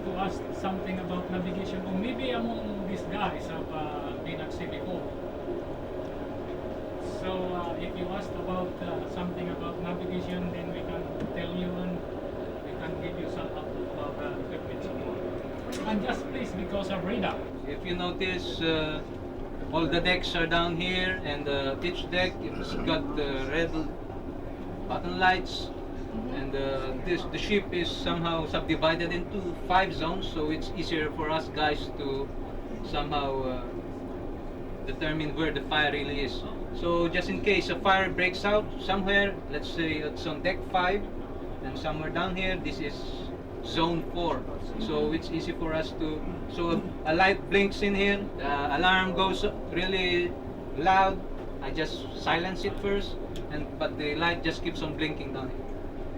to ask something about navigation, or maybe among these guys have been at sea before. So if you asked about something about navigation, then we can tell you and we can give you some equipment support. And just please, because of radar. If you notice, all the decks are down here, and each deck it's got red button lights, and the ship is somehow subdivided into 5 zones, so it's easier for us guys to somehow determine where the fire really is. So just in case a fire breaks out somewhere, let's say it's on deck 5, and somewhere down here, this is zone 4. So it's easy for us to, so a light blinks in here, the alarm goes really loud, I just silence it first, but the light just keeps on blinking down here.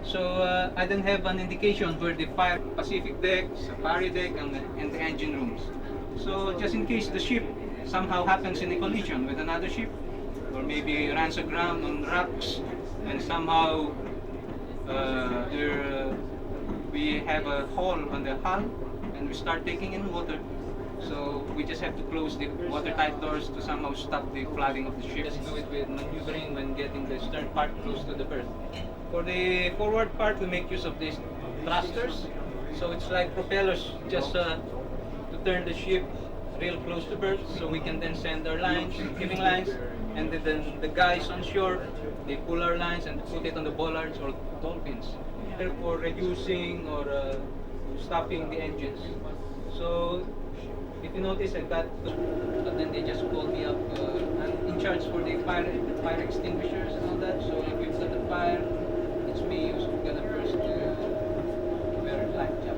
So I then have an indication where the fire Pacific deck, Safari deck, and the engine rooms. So just in case the ship somehow happens in a collision with another ship, or maybe runs aground on rocks, and somehow we have a hole on the hull, and we start taking in water. So we just have to close the watertight doors to somehow stop the flooding of the ship. Just do it with maneuvering when getting the stern part close to the berth. For the forward part, we make use of these thrusters. So it's like propellers, just to turn the ship real close to berth, so we can then send our lines, giving lines, and then the guys on shore, they pull our lines and put it on the bollards or dolphins for reducing or stopping the engines. So if you notice, I got, but then they just called me up. I'm in charge for the fire extinguishers and all that. So if we've got a fire, it's me who's gonna first wear a life jacket.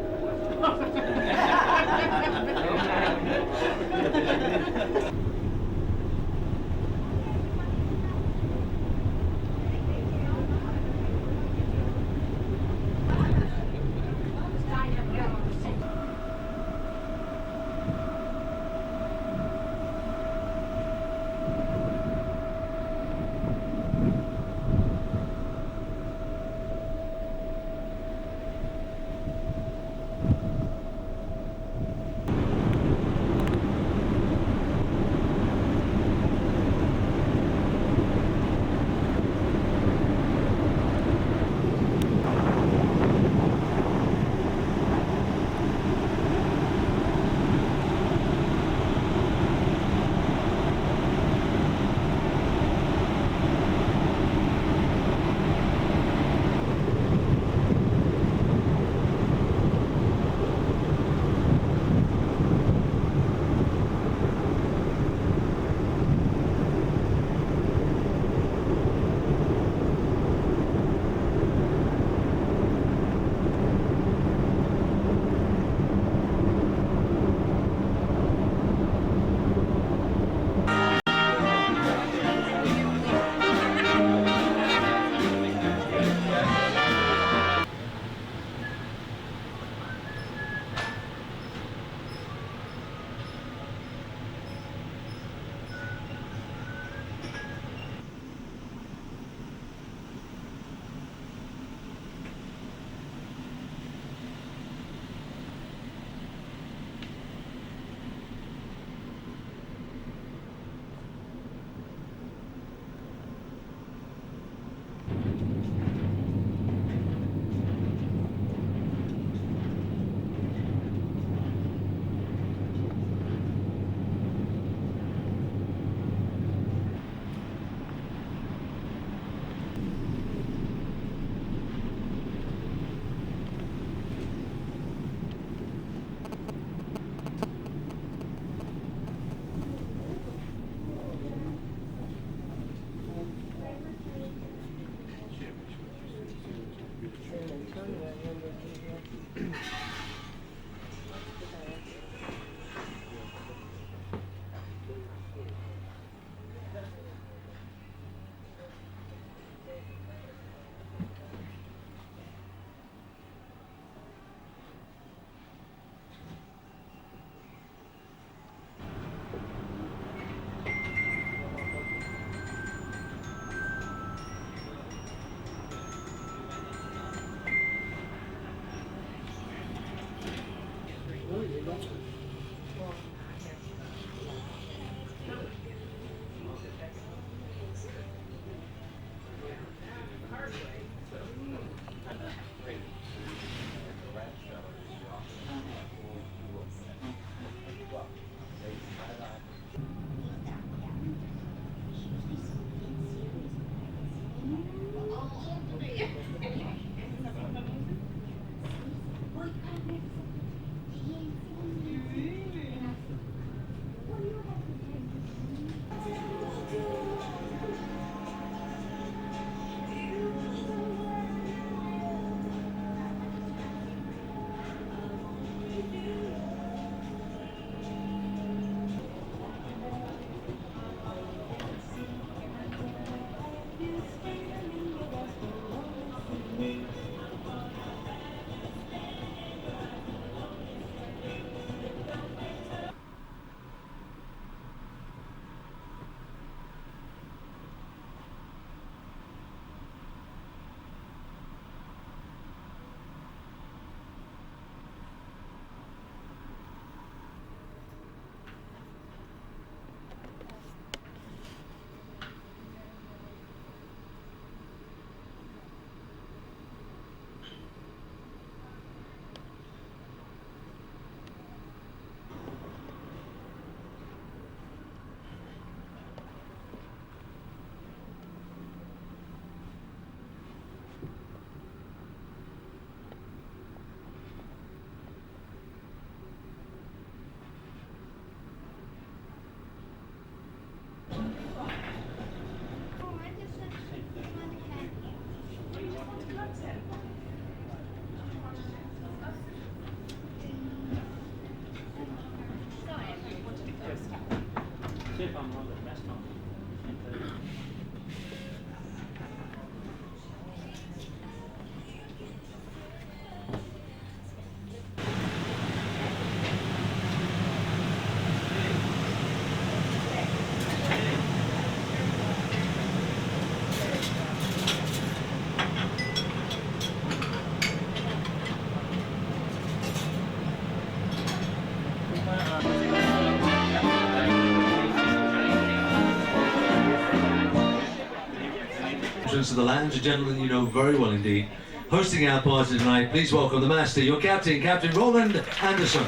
To the lounge, a gentleman you know very well indeed, hosting our party tonight. Please welcome the master, your captain, Captain Roland Anderson.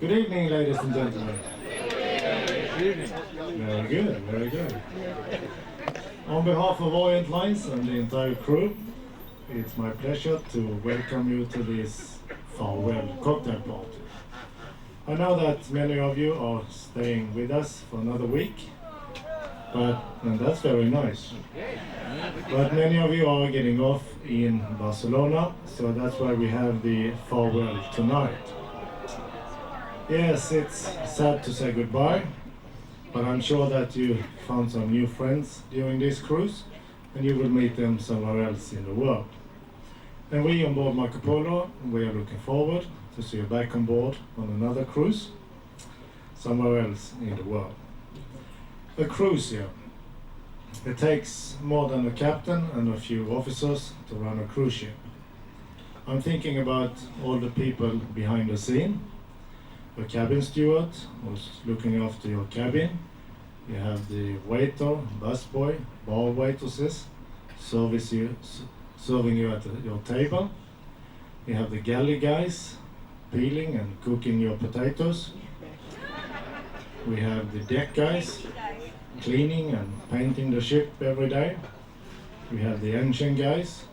Good evening, ladies and gentlemen. Very good, very good. On behalf of Orient Lines and the entire crew, it's my pleasure to welcome you to this farewell cocktail party. I know that many of you are staying with us for another week, and that's very nice. But many of you are getting off in Barcelona, so that's why we have the farewell tonight. Yes, it's sad to say goodbye, but I'm sure that you found some new friends during this cruise, and you will meet them somewhere else in the world. And we on board Marco Polo, we are looking forward to see you back on board on another cruise, somewhere else in the world. A cruise here. It takes more than a captain and a few officers to run a cruise ship. I'm thinking about all the people behind the scene. A cabin steward who's looking after your cabin. You have the waiter, busboy, bar waitresses serving you at your table. You have the galley guys peeling and cooking your potatoes. We have the deck guys cleaning and painting the ship every day. We have the engine guys,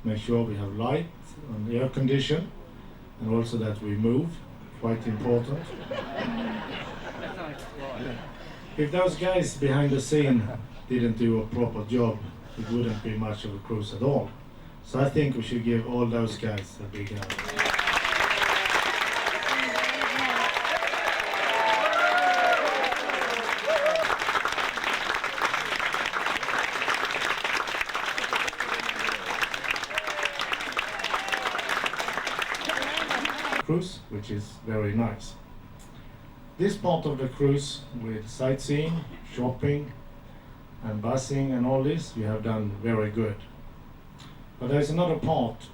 make sure we have light and air condition, and also that we move, quite important. If those guys behind the scene didn't do a proper job, it wouldn't be much of a cruise at all. So I think we should give all those guys a big hand. Cruise, which is very nice. This part of the cruise with sightseeing, shopping and busing and all this, you have done very good. But there's another part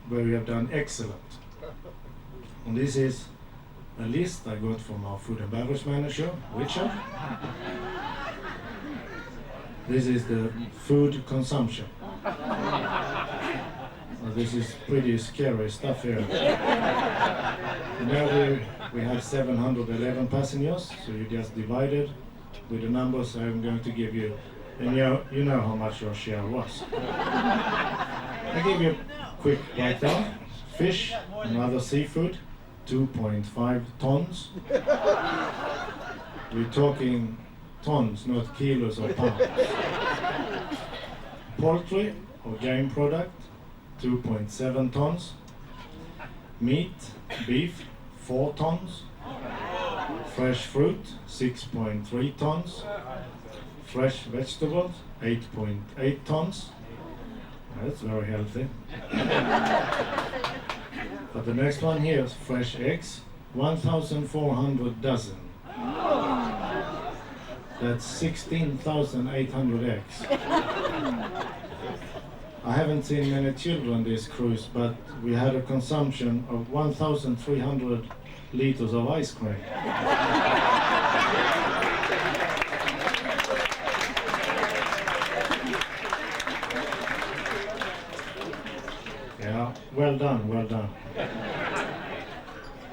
where we have done excellent. And this is a list I got from our food and beverage manager, Richard. This is the food consumption. This is pretty scary stuff here. Now we have 711 passengers, so you just divided with the numbers I'm going to give you, and you know how much your share was. I'll give you a quick breakdown. Fish and other seafood, 2.5 tons. We're talking tons, not kilos or pounds. Poultry or game product, 2.7 tons. Meat, beef, 4 tons. Fresh fruit, 6.3 tons. Fresh vegetables, 8.8 tons. That's very healthy. But the next one here is fresh eggs, 1,400 dozen. That's 16,800 eggs. I haven't seen many children this cruise, but we had a consumption of 1,300 liters of ice cream. Yeah, well done, well done.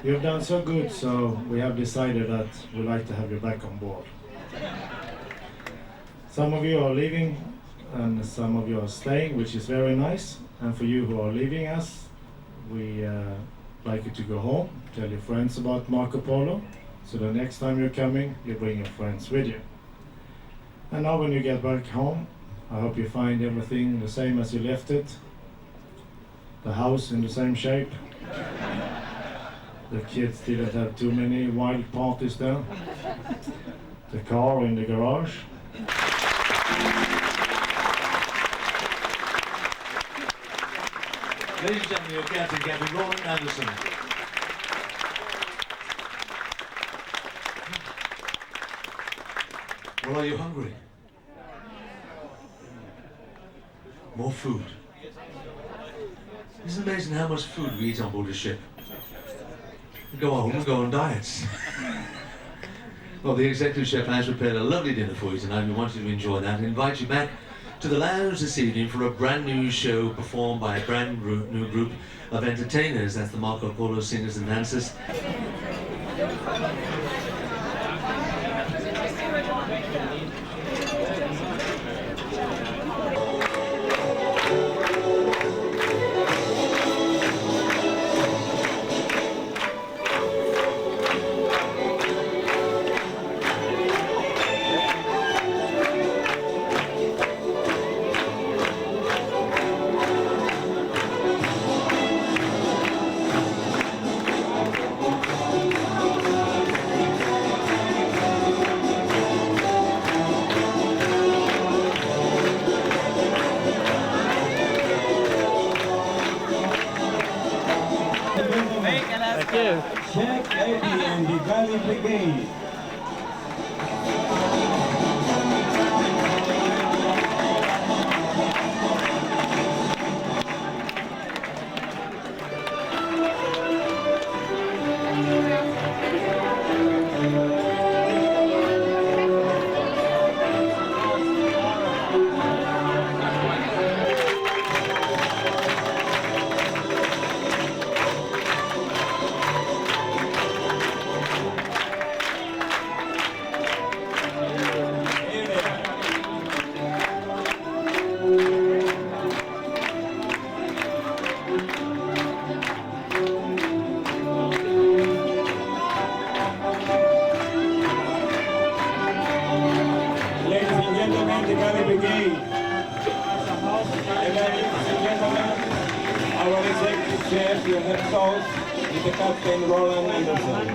You've done so good, so we have decided that we'd like to have you back on board. Some of you are leaving and some of you are staying, which is very nice. And for you who are leaving us, we like you to go home, tell your friends about Marco Polo, so the next time you're coming, you bring your friends with you. And now when you get back home, I hope you find everything the same as you left it. The house in the same shape. The kids didn't have too many wild parties there. The car in the garage. Ladies and gentlemen, your Captain Roland Anderson. Well, are you hungry? More food. It's amazing how much food we eat on board the ship. We go home and go on diets. Well, the executive chef has prepared a lovely dinner for you tonight. We want you to enjoy that and invite you back to the lounge this evening for a brand new show performed by a brand new group of entertainers. That's the Marco Polo Singers and Dancers. Chef Eddie and the Galley Brigade. Our executive chef, your head host, is the Captain Roland Anderson.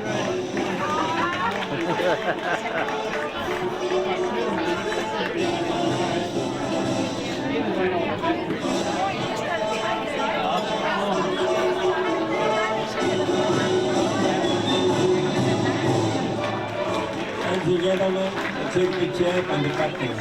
Ladies and gentlemen, the executive chef and the captain.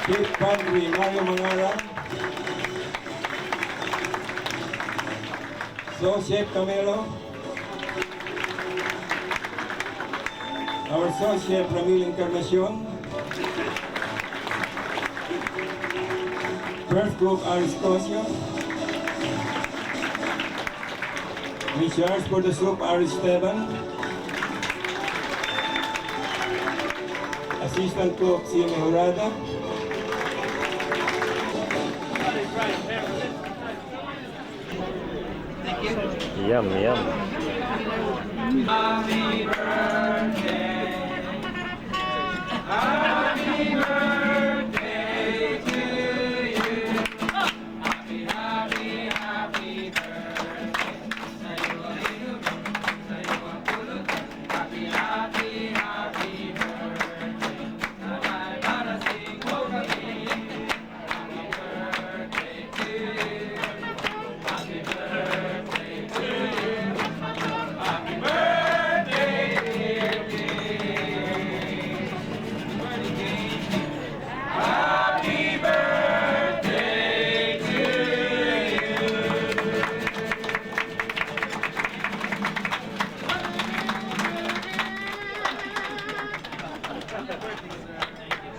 Chief Pantry Mario Mangala, So Chef Camelo, our So Chef Ramil Encarnacion, First Cook Aris Cosio, in charge for the soup Aris Esteban, Assistant Cook Sime Jurada, Yum, yum. Happy birthday. Happy birthday.